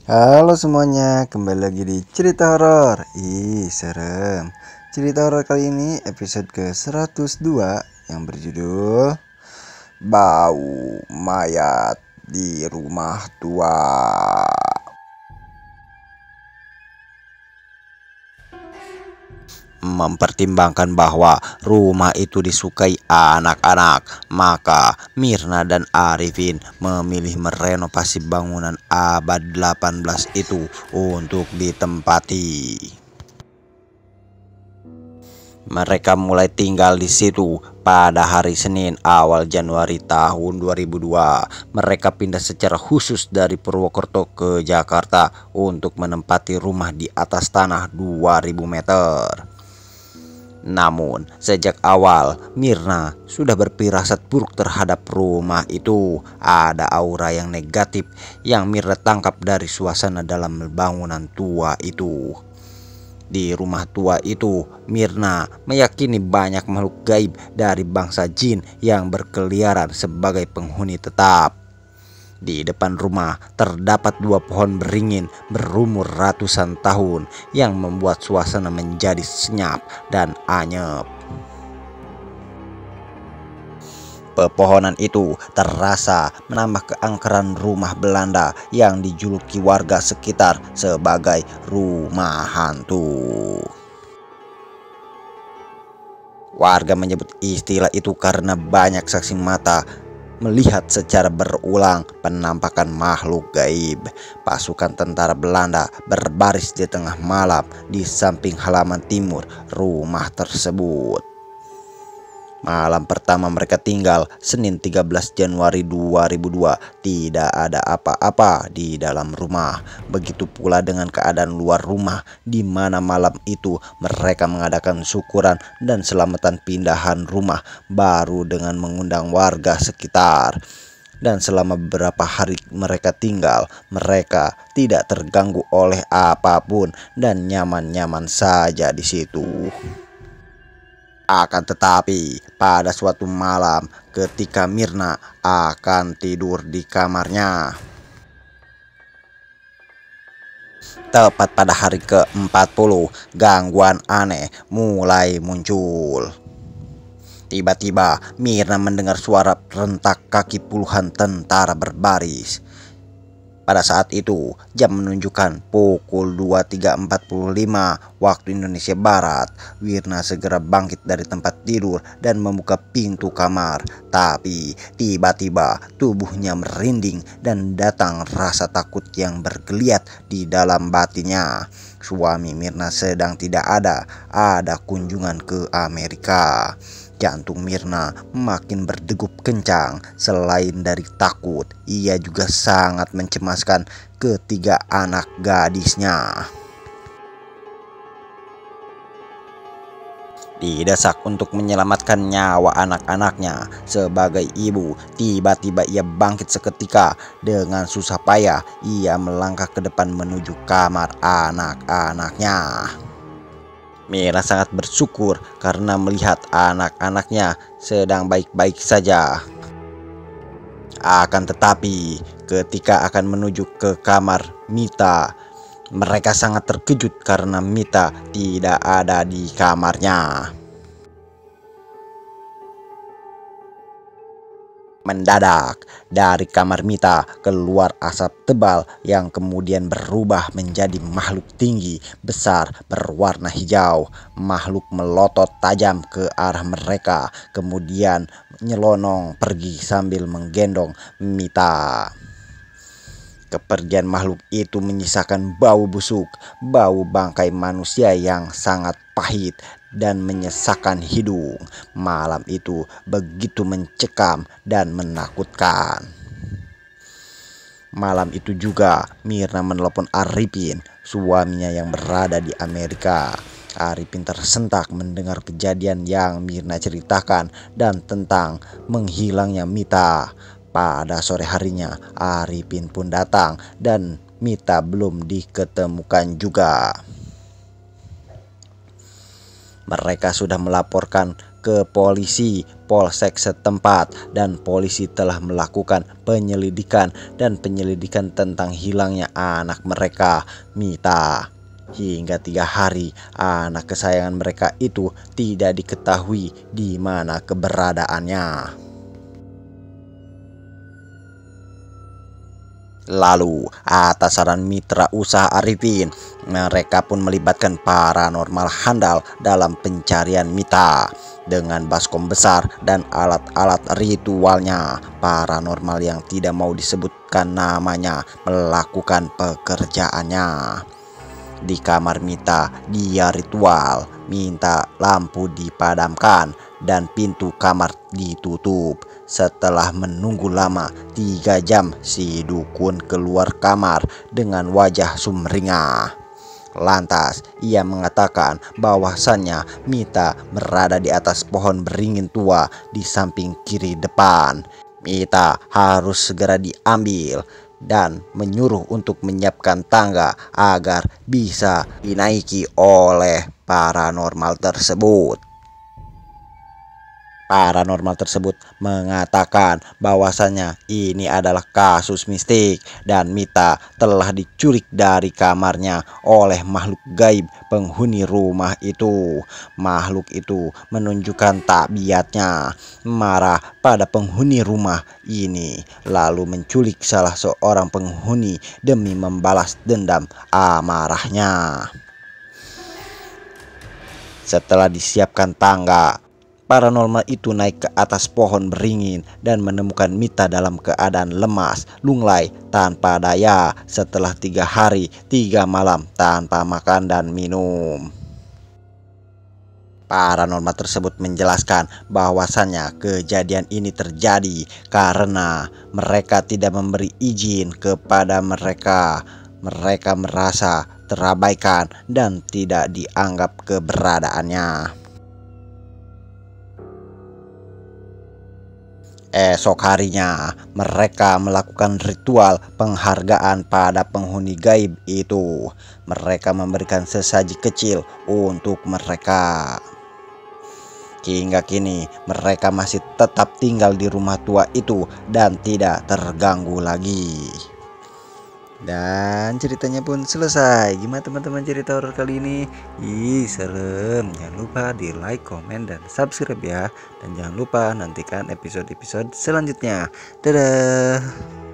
Halo semuanya, kembali lagi di cerita horor. Serem. Cerita horor kali ini episode ke-102 yang berjudul Bau Mayat di Rumah Tua. Mempertimbangkan bahwa rumah itu disukai anak-anak, maka Mirna dan Arifin memilih merenovasi bangunan abad 18 itu untuk ditempati. Mereka mulai tinggal di situ pada hari Senin awal Januari tahun 2002. Mereka pindah secara khusus dari Purwokerto ke Jakarta untuk menempati rumah di atas tanah 2000 meter. Namun, sejak awal Mirna sudah berfirasat buruk terhadap rumah itu. Ada aura yang negatif yang Mirna tangkap dari suasana dalam bangunan tua itu. Di rumah tua itu, Mirna meyakini banyak makhluk gaib dari bangsa jin yang berkeliaran sebagai penghuni tetap. Di depan rumah terdapat 2 pohon beringin berumur ratusan tahun yang membuat suasana menjadi senyap dan anyep. Pepohonan itu terasa menambah keangkeran rumah Belanda yang dijuluki warga sekitar sebagai rumah hantu. Warga menyebut istilah itu karena banyak saksi mata melihat secara berulang penampakan makhluk gaib. Pasukan tentara Belanda berbaris di tengah malam di samping halaman timur rumah tersebut. Malam pertama mereka tinggal, Senin 13 Januari 2002, tidak ada apa-apa di dalam rumah. Begitu pula dengan keadaan luar rumah, di mana malam itu mereka mengadakan syukuran dan selamatan pindahan rumah baru dengan mengundang warga sekitar. Dan selama beberapa hari mereka tinggal, mereka tidak terganggu oleh apapun dan nyaman-nyaman saja di situ. Akan tetapi, pada suatu malam ketika Mirna akan tidur di kamarnya, tepat pada hari ke-40, gangguan aneh mulai muncul. Tiba-tiba Mirna mendengar suara rentak kaki puluhan tentara berbaris. Pada saat itu, jam menunjukkan pukul 23.45 waktu Indonesia Barat. Mirna segera bangkit dari tempat tidur dan membuka pintu kamar. Tapi tiba-tiba tubuhnya merinding dan datang rasa takut yang bergeliat di dalam batinnya. Suami Mirna sedang tidak ada kunjungan ke Amerika. Jantung Mirna makin berdegup kencang. Selain dari takut, ia juga sangat mencemaskan ketiga anak gadisnya. Didesak untuk menyelamatkan nyawa anak-anaknya, sebagai ibu, tiba-tiba ia bangkit seketika. Dengan susah payah, ia melangkah ke depan menuju kamar anak-anaknya. Mira sangat bersyukur karena melihat anak-anaknya sedang baik-baik saja. Akan tetapi, ketika akan menuju ke kamar Mita, mereka sangat terkejut karena Mita tidak ada di kamarnya. Mendadak, dari kamar Mita keluar asap tebal yang kemudian berubah menjadi makhluk tinggi, besar, berwarna hijau. Makhluk melotot tajam ke arah mereka, kemudian nyelonong pergi sambil menggendong Mita. Kepergian makhluk itu menyisakan bau busuk, bau bangkai manusia yang sangat pahit dan menyesakkan hidung. Malam itu begitu mencekam dan menakutkan. Malam itu juga Mirna menelepon Arifin, suaminya yang berada di Amerika. Arifin tersentak mendengar kejadian yang Mirna ceritakan dan tentang menghilangnya Mita. Pada sore harinya, Arifin pun datang dan Mita belum diketemukan juga. Mereka sudah melaporkan ke polisi polsek setempat dan polisi telah melakukan penyelidikan tentang hilangnya anak mereka, Mita. Hingga 3 hari anak kesayangan mereka itu tidak diketahui di mana keberadaannya. Lalu, atas saran mitra usaha Arifin, mereka pun melibatkan paranormal handal dalam pencarian Mita. Dengan baskom besar dan alat-alat ritualnya, paranormal yang tidak mau disebutkan namanya melakukan pekerjaannya. Di kamar Mita, dia ritual minta lampu dipadamkan dan pintu kamar ditutup. Setelah menunggu lama 3 jam, si dukun keluar kamar dengan wajah sumringah. Lantas ia mengatakan bahwasannya Mita berada di atas pohon beringin tua di samping kiri depan. Mita harus segera diambil dan menyuruh untuk menyiapkan tangga agar bisa dinaiki oleh paranormal tersebut. Paranormal tersebut mengatakan bahwasannya ini adalah kasus mistik dan Mita telah diculik dari kamarnya oleh makhluk gaib penghuni rumah itu. Makhluk itu menunjukkan tabiatnya marah pada penghuni rumah ini, lalu menculik salah seorang penghuni demi membalas dendam amarahnya. Setelah disiapkan tangga, paranormal itu naik ke atas pohon beringin dan menemukan Mita dalam keadaan lemas, lunglai, tanpa daya setelah 3 hari 3 malam tanpa makan dan minum. Paranormal tersebut menjelaskan bahwasannya kejadian ini terjadi karena mereka tidak memberi izin kepada mereka. Mereka merasa terabaikan dan tidak dianggap keberadaannya. Esok harinya, mereka melakukan ritual penghargaan pada penghuni gaib itu. Mereka memberikan sesaji kecil untuk mereka. Hingga kini, mereka masih tetap tinggal di rumah tua itu dan tidak terganggu lagi. Dan ceritanya pun selesai. Gimana teman-teman cerita horor kali ini? Ih, serem. Jangan lupa di like, komen, dan subscribe ya. Dan jangan lupa nantikan episode-episode selanjutnya. Dadah.